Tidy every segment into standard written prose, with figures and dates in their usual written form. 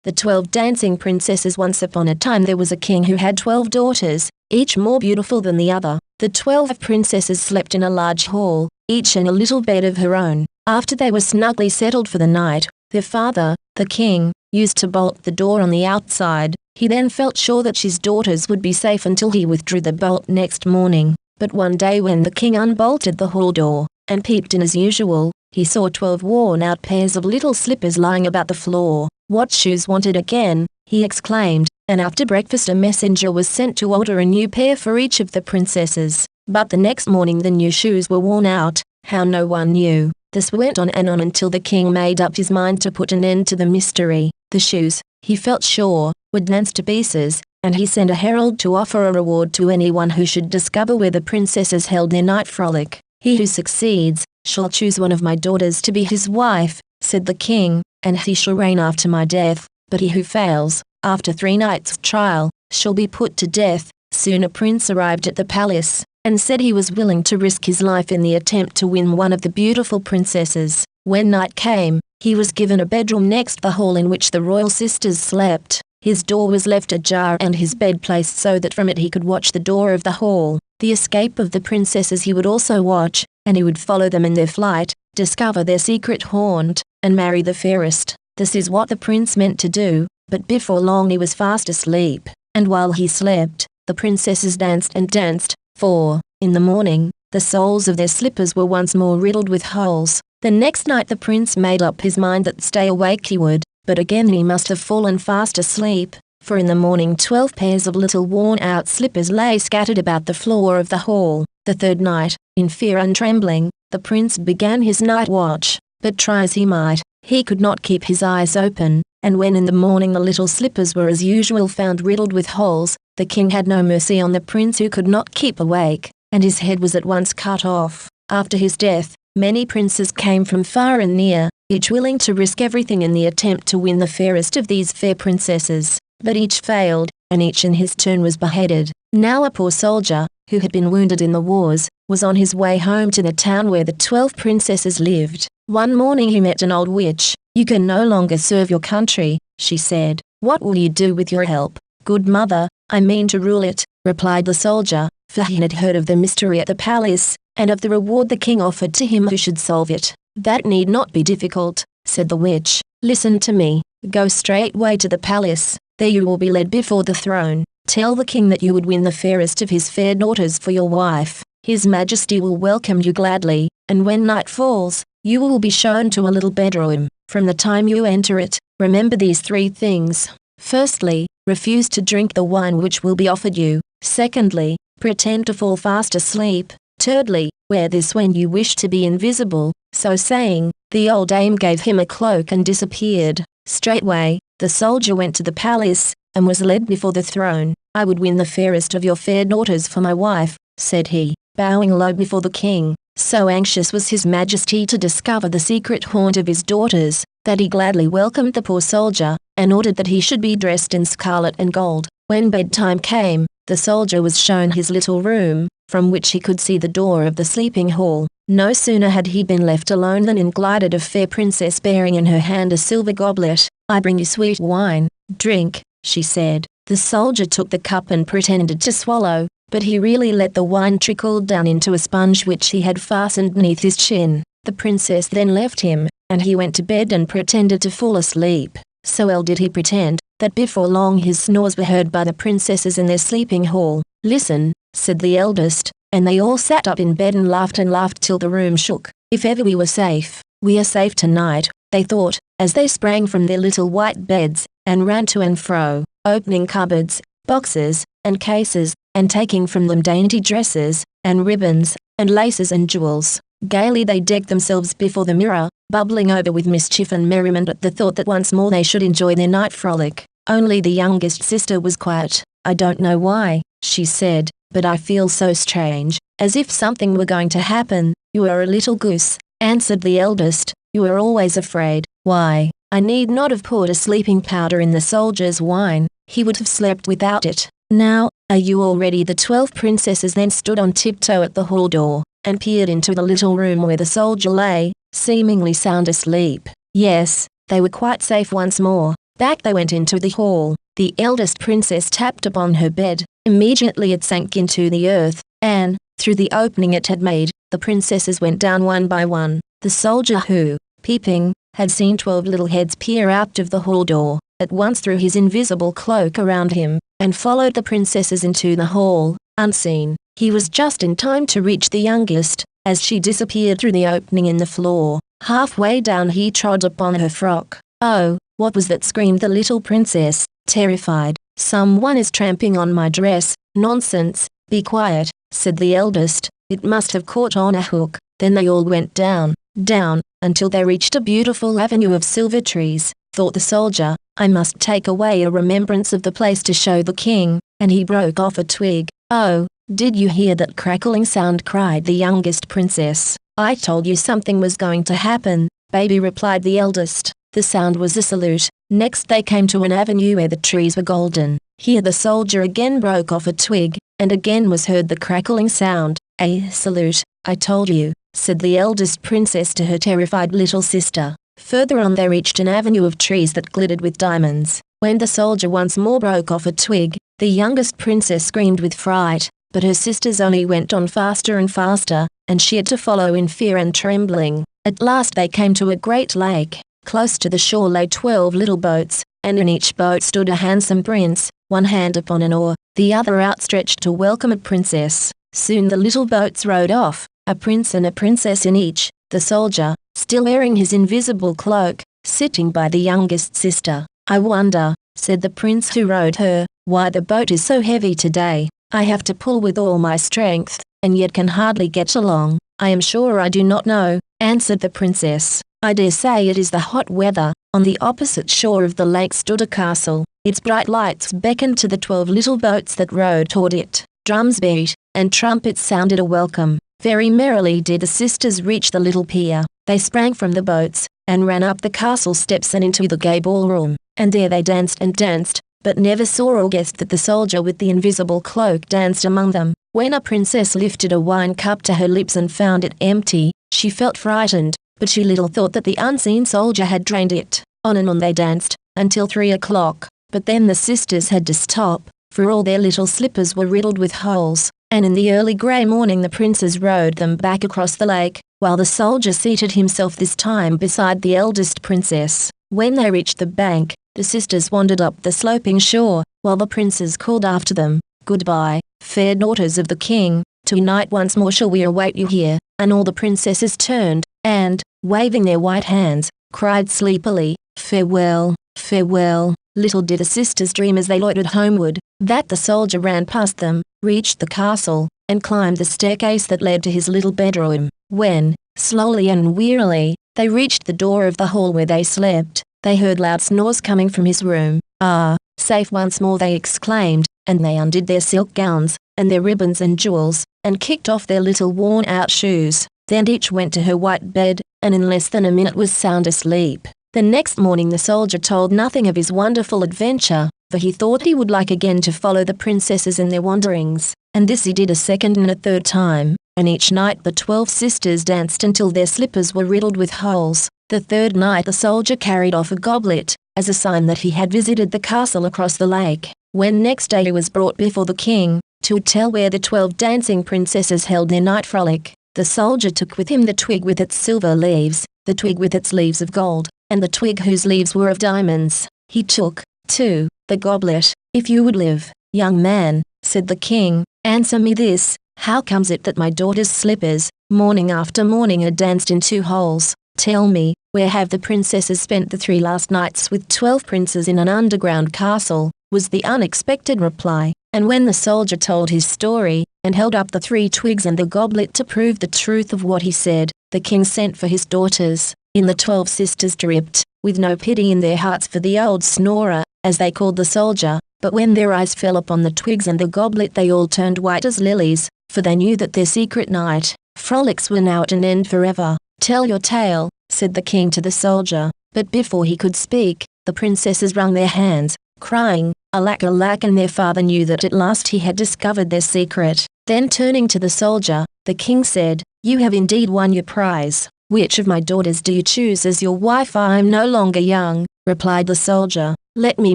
The 12 Dancing Princesses. Once upon a time there was a king who had 12 daughters, each more beautiful than the other. The 12 princesses slept in a large hall, each in a little bed of her own. After they were snugly settled for the night, their father, the king, used to bolt the door on the outside. He then felt sure that his daughters would be safe until he withdrew the bolt next morning. But one day when the king unbolted the hall door, and peeped in as usual, he saw 12 worn-out pairs of little slippers lying about the floor. "What shoes wanted again?" he exclaimed, and after breakfast a messenger was sent to order a new pair for each of the princesses. But the next morning the new shoes were worn out, how no one knew. This went on and on until the king made up his mind to put an end to the mystery. The shoes, he felt sure, would dance to pieces, and he sent a herald to offer a reward to anyone who should discover where the princesses held their night frolic. "He who succeeds shall choose one of my daughters to be his wife," said the king, "and he shall reign after my death, but he who fails, after 3 nights' trial, shall be put to death." Soon a prince arrived at the palace, and said he was willing to risk his life in the attempt to win one of the beautiful princesses. When night came, he was given a bedroom next the hall in which the royal sisters slept. His door was left ajar and his bed placed so that from it he could watch the door of the hall. The escape of the princesses he would also watch, and he would follow them in their flight, discover their secret haunt, and marry the fairest. This is what the prince meant to do, but before long he was fast asleep, and while he slept, the princesses danced and danced, for, in the morning, the soles of their slippers were once more riddled with holes. The next night the prince made up his mind that stay awake he would, but again he must have fallen fast asleep, for in the morning 12 pairs of little worn-out slippers lay scattered about the floor of the hall. The third night, in fear and trembling, the prince began his night watch, but try as he might, he could not keep his eyes open, and when in the morning the little slippers were as usual found riddled with holes, the king had no mercy on the prince who could not keep awake, and his head was at once cut off. After his death, many princes came from far and near, each willing to risk everything in the attempt to win the fairest of these fair princesses, but each failed, and each in his turn was beheaded. Now a poor soldier, who had been wounded in the wars, was on his way home to the town where the 12 princesses lived. One morning he met an old witch. "You can no longer serve your country," she said. "What will you do with your help?" "Good mother, I mean to rule it," replied the soldier, for he had heard of the mystery at the palace, and of the reward the king offered to him who should solve it. "That need not be difficult," said the witch. "Listen to me. Go straightway to the palace. There you will be led before the throne. Tell the king that you would win the fairest of his fair daughters for your wife. His Majesty will welcome you gladly, and when night falls, you will be shown to a little bedroom. From the time you enter it, remember these 3 things. Firstly, refuse to drink the wine which will be offered you. Secondly, pretend to fall fast asleep. Thirdly, wear this when you wish to be invisible." So saying, the old dame gave him a cloak and disappeared. Straightway, the soldier went to the palace, and was led before the throne. "I would win the fairest of your fair daughters for my wife," said he, bowing low before the king. So anxious was his Majesty to discover the secret haunt of his daughters, that he gladly welcomed the poor soldier, and ordered that he should be dressed in scarlet and gold. When bedtime came, the soldier was shown his little room, from which he could see the door of the sleeping hall. No sooner had he been left alone than in glided a fair princess bearing in her hand a silver goblet. "I bring you sweet wine. Drink," she said. The soldier took the cup and pretended to swallow, but he really let the wine trickle down into a sponge which he had fastened beneath his chin. The princess then left him, and he went to bed and pretended to fall asleep. So well did he pretend, that before long his snores were heard by the princesses in their sleeping hall. "Listen," said the eldest, and they all sat up in bed and laughed till the room shook. "If ever we were safe, we are safe tonight," they thought, as they sprang from their little white beds, and ran to and fro, opening cupboards, boxes, and cases, and taking from them dainty dresses, and ribbons, and laces and jewels. Gaily they decked themselves before the mirror, bubbling over with mischief and merriment at the thought that once more they should enjoy their night frolic. Only the youngest sister was quiet. "I don't know why," she said, "but I feel so strange, as if something were going to happen." "You are a little goose," answered the eldest. "You are always afraid." "Why, I need not have poured a sleeping powder in the soldier's wine. He would have slept without it. Now, are you all ready?" The 12 princesses then stood on tiptoe at the hall door, and peered into the little room where the soldier lay, seemingly sound asleep. Yes, they were quite safe once more. Back they went into the hall. The eldest princess tapped upon her bed. Immediately it sank into the earth, and, through the opening it had made, the princesses went down one by one. The soldier who, peeping, had seen 12 little heads peer out of the hall door, at once threw his invisible cloak around him, and followed the princesses into the hall, unseen. He was just in time to reach the youngest, as she disappeared through the opening in the floor. Halfway down he trod upon her frock. "Oh, what was that?" screamed the little princess, terrified. "Someone is tramping on my dress." "Nonsense, be quiet," said the eldest. "It must have caught on a hook." Then they all went down, down, until they reached a beautiful avenue of silver trees. Thought the soldier, "I must take away a remembrance of the place to show the king," and he broke off a twig. "Oh, did you hear that crackling sound?" cried the youngest princess. "I told you something was going to happen, baby," replied the eldest. The sound was a salute. Next they came to an avenue where the trees were golden. Here the soldier again broke off a twig, and again was heard the crackling sound. "A salute, I told you," said the eldest princess to her terrified little sister. Further on they reached an avenue of trees that glittered with diamonds. When the soldier once more broke off a twig, the youngest princess screamed with fright, but her sisters only went on faster and faster, and she had to follow in fear and trembling. At last they came to a great lake. Close to the shore lay 12 little boats, and in each boat stood a handsome prince, one hand upon an oar, the other outstretched to welcome a princess. Soon the little boats rowed off, a prince and a princess in each, the soldier, still wearing his invisible cloak, sitting by the youngest sister. "I wonder," said the prince who rowed her, "why the boat is so heavy today. I have to pull with all my strength, and yet can hardly get along." "I am sure I do not know," answered the princess. "I dare say it is the hot weather." On the opposite shore of the lake stood a castle. Its bright lights beckoned to the 12 little boats that rowed toward it. Drums beat, and trumpets sounded a welcome. Very merrily did the sisters reach the little pier. They sprang from the boats, and ran up the castle steps and into the gay ballroom, and there they danced and danced, but never saw or guessed that the soldier with the invisible cloak danced among them. When a princess lifted a wine cup to her lips and found it empty, she felt frightened, but she little thought that the unseen soldier had drained it. On and on they danced, until 3 o'clock, but then the sisters had to stop, for all their little slippers were riddled with holes, and in the early grey morning the princes rowed them back across the lake, while the soldier seated himself this time beside the eldest princess. When they reached the bank, the sisters wandered up the sloping shore, while the princes called after them, "Goodbye, fair daughters of the king, tonight once more shall we await you here." And all the princesses turned, and, waving their white hands, cried sleepily, "Farewell, farewell." Little did the sisters dream as they loitered homeward, that the soldier ran past them, reached the castle, and climbed the staircase that led to his little bedroom. When, slowly and wearily, they reached the door of the hall where they slept, they heard loud snores coming from his room. "Ah, safe once more," they exclaimed, and they undid their silk gowns, and their ribbons and jewels, and kicked off their little worn-out shoes. Then each went to her white bed, and in less than a minute was sound asleep. The next morning the soldier told nothing of his wonderful adventure, for he thought he would like again to follow the princesses in their wanderings, and this he did a second and a third time, and each night the 12 sisters danced until their slippers were riddled with holes. The third night the soldier carried off a goblet, as a sign that he had visited the castle across the lake. When next day he was brought before the king, to tell where the 12 dancing princesses held their night frolic, the soldier took with him the twig with its silver leaves, the twig with its leaves of gold, and the twig whose leaves were of diamonds. He took, too, the goblet. "If you would live, young man," said the king, "answer me this, how comes it that my daughter's slippers, morning after morning, are danced in 2 holes? Tell me, where have the princesses spent the 3 last nights with 12 princes in an underground castle?" was the unexpected reply. And when the soldier told his story, and held up the 3 twigs and the goblet to prove the truth of what he said, the king sent for his daughters. In the 12 sisters dripped, with no pity in their hearts for the old snorer, as they called the soldier, but when their eyes fell upon the twigs and the goblet they all turned white as lilies, for they knew that their secret night frolics were now at an end forever. "Tell your tale," said the king to the soldier, but before he could speak, the princesses wrung their hands, crying, "Alack, alack," and their father knew that at last he had discovered their secret. Then turning to the soldier, the king said, "You have indeed won your prize. Which of my daughters do you choose as your wife?" "I am no longer young," replied the soldier, Let me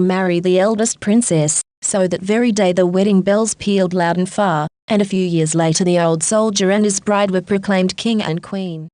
marry the eldest princess." So that very day the wedding bells pealed loud and far, and a few years later the old soldier and his bride were proclaimed king and queen.